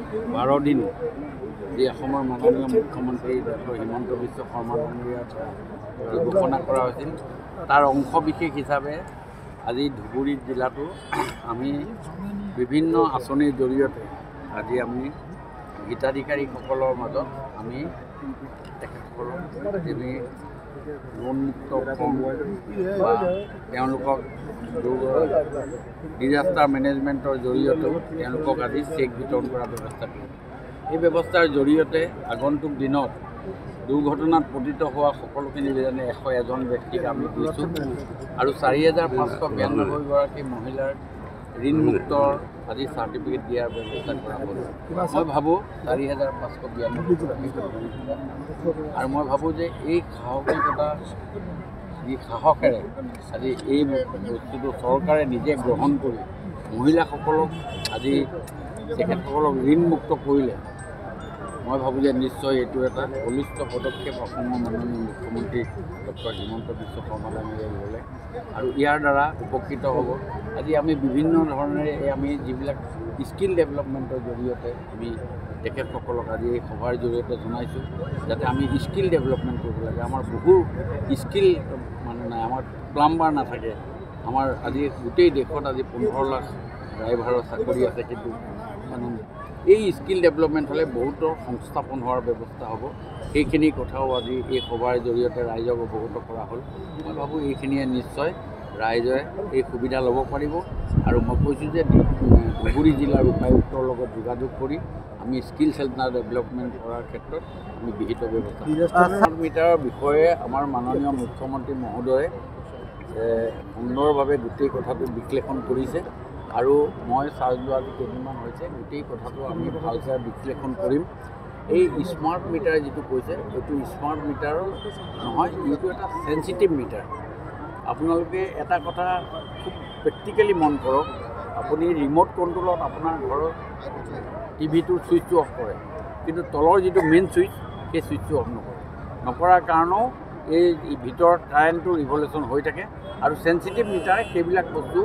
12 দিন যি অসমৰ মাননীয় মুখ্যমন্ত্ৰী ডক্টৰ হিমন্ত বিশ্ব শৰ্মা ডাঙৰীয়াৰ যি ঘোষণা কৰা হৈছিল তাৰ অংশ বিশেষ হিচাপে আজি ধুবুৰী জিলাটো আমি বিভিন্ন আঁচনিৰ জৰিয়তে আজি আমি হিতাধিকাৰীসকলৰ মাজত আমি তেখেতসকলক আমি লোনমুক্ত ফৰ্ম বা তেওঁলোকক ডিজাষ্টাৰ মেনেজমেণ্টৰ জৰিয়তেও তেওঁলোকক আজি চেক বিতৰণ কৰাৰ ব্যৱস্থা কৰিম। এই ব্যৱস্থাৰ জৰিয়তে আগন্তুক দিনত দুৰ্ঘটনাত পতিত হোৱা সকলোখিনি যেনে 101জন ব্যক্তিক আমি দিছোঁ আৰু 4592গৰাকী মহিলাৰ ঋণমুক্তৰ আজি চাৰ্টিফিকেট দিয়াৰ ব্যৱস্থা কৰা হ'ল। মই ভাবোঁ 4592 আৰু মই ভাবোঁ যে এই সাহসিকতা যি সাহসেৰে আজি এই বস্তুটো চৰকাৰে নিজে গ্ৰহণ কৰি মহিলাসকলক আজি তেখেতসকলক ঋণমুক্ত কৰিলে মই ভাবোঁ যে নিশ্চয় এইটো এটা বলিষ্ঠ পদক্ষেপ অসমৰ মাননীয় মুখ্যমন্ত্ৰী ডক্টৰ হিমন্ত বিশ্ব শৰ্মা ডাঙৰীয়াই ল'লে আৰু ইয়াৰ দ্বাৰা উপকৃত হ'ব। আজি আমি বিভিন্ন ধৰণেৰে আমি যিবিলাক স্কিল ডেভেলপমেণ্টৰ জৰিয়তে আমি তেখেতসকলক আজি এই সভাৰ জৰিয়তে জনাইছোঁ যাতে আমি স্কিল ডেভেলপমেণ্ট কৰিব লাগে। আমাৰ বহু স্কিল মানে নাই, আমাৰ প্লাম্বাৰ নাথাকে। আমাৰ আজি গোটেই দেশত আজি 15 লাখ ড্ৰাইভাৰৰ চাকৰি আছে, কিন্তু মানে এই স্কিল ডেভেলপমেণ্ট হ'লে বহুতো সংস্থাপন হোৱাৰ ব্যৱস্থা হ'ব। সেইখিনি কথাও আজি এই সভাৰ জৰিয়তে ৰাইজক অৱগত কৰা হ'ল। মই ভাবোঁ এইখিনিয়ে নিশ্চয় ৰাইজে এই সুবিধা ল'ব পাৰিব আৰু মই কৈছোঁ যে ধুবুৰী জিলাৰ উপায়ুক্তৰ লগত যোগাযোগ কৰি আমি স্কিল চেণ্টাৰ ডেভেলপমেণ্ট কৰাৰ ক্ষেত্ৰত আমি বিহিত ব্যৱস্থা স্মাৰ্ট মিটাৰৰ বিষয়ে আমাৰ মাননীয় মুখ্যমন্ত্ৰী মহোদয়ে সুন্দৰভাৱে গোটেই কথাটো বিশ্লেষণ কৰিছে আৰু মই চাৰ্জ লোৱা কেইদিনমান হৈছে গোটেই কথাটো আমি ভালকৈ বিশ্লেষণ কৰিম। এই স্মাৰ্ট মিটাৰ যিটো কৈছে এইটো স্মাৰ্ট মিটাৰৰ নহয়, এইটো এটা চেঞ্চিটিভ মিটাৰ। আপোনালোকে এটা কথা খুব প্ৰেক্টিকেলি মন কৰক, আপুনি ৰিম'ট কণ্ট্ৰলত আপোনাৰ ঘৰৰ টিভিটোৰ ছুইচটো অফ কৰে, কিন্তু তলৰ যিটো মেইন ছুইচ সেই ছুইচটো অফ নকৰাৰ কাৰণেও এই ভিতৰত কাৰেণ্টটো ৰিভলিউশ্যন হৈ থাকে আৰু চেঞ্চিটিভ মিটাৰে সেইবিলাক বস্তু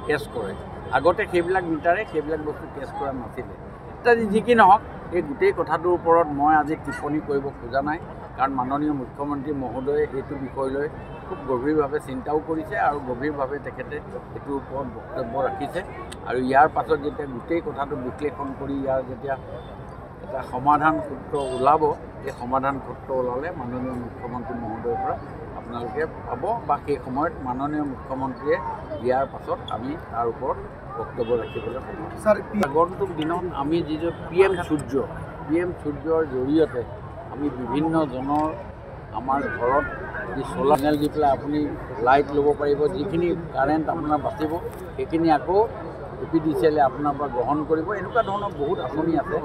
কেছ কৰে। আগতে সেইবিলাক মিটাৰে সেইবিলাক বস্তু কেছ কৰা নাছিলে। এতিয়া যি কি নহওক, এই গোটেই কথাটোৰ ওপৰত মই আজি টিপ্পনী কৰিব খোজা নাই, কাৰণ মাননীয় মুখ্যমন্ত্ৰী মহোদয়ে এইটো বিষয় লৈ খুব গভীৰভাৱে চিন্তাও কৰিছে আৰু গভীৰভাৱে তেখেতে এইটোৰ ওপৰত বক্তব্য ৰাখিছে আৰু ইয়াৰ পাছত যেতিয়া গোটেই কথাটো বিশ্লেষণ কৰি ইয়াৰ যেতিয়া এটা সমাধান সূত্ৰ ওলাব, এই সমাধান সূত্ৰ ওলালে মাননীয় মুখ্যমন্ত্ৰী মহোদয়ৰ পৰা আপোনালোকে পাব বা সেই সময়ত মাননীয় মুখ্যমন্ত্ৰীয়ে দিয়াৰ পাছত আমি তাৰ ওপৰত বক্তব্য ৰাখিবলৈ পাব। আগন্তুক দিনত আমি যিটো PM সূৰ্যৰ জৰিয়তে আমি বিভিন্নজনৰ আমাৰ ঘৰত যি চ'লাৰ পেনেল দি পেলাই আপুনি লাইট ল'ব পাৰিব, যিখিনি কাৰেণ্ট আপোনাৰ বাচিব সেইখিনি আকৌ APDCL-এ আপোনাৰ পৰা গ্ৰহণ কৰিব। এনেকুৱা ধৰণৰ বহুত আঁচনি আছে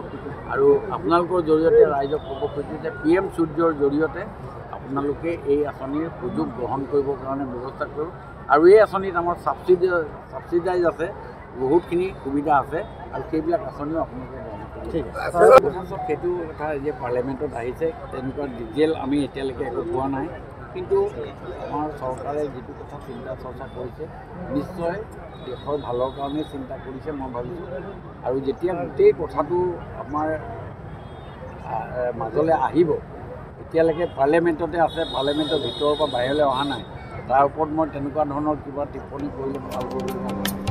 আৰু আপোনালোকৰ জৰিয়তে ৰাইজক ক'ব খুজিছোঁ যে PM সূৰ্যৰ জৰিয়তে আপোনালোকে এই আঁচনিৰ সুযোগ গ্ৰহণ কৰিবৰ কাৰণে ব্যৱস্থা কৰিব আৰু এই আঁচনিত আমাৰ ছাবচিডাইজ আছে, বহুতখিনি সুবিধা আছে আৰু সেইবিলাক আঁচনিও আপোনালোকে গ্ৰহণ কৰিব। ঠিক আছে, সেইটো কথা যে পাৰ্লিয়ামেণ্টত আহিছে তেনেকুৱা ডিটেইল আমি এতিয়ালৈকে একো পোৱা নাই, কিন্তু আমাৰ চৰকাৰে যিটো কথা চিন্তা চৰ্চা কৰিছে নিশ্চয় দেশৰ ভালৰ কাৰণেই চিন্তা কৰিছে মই ভাবিছোঁ। আৰু যেতিয়া গোটেই কথাটো আমাৰ মাজলৈ আহিব, এতিয়ালৈকে পাৰ্লিয়ামেণ্টতে আছে, পাৰ্লিয়ামেণ্টৰ ভিতৰৰ পৰা বাহিৰলৈ অহা নাই, তাৰ ওপৰত মই তেনেকুৱা ধৰণৰ কিবা টিপ্পনী কৰিলে ভাল হ'ব বুলি মই ভাবোঁ।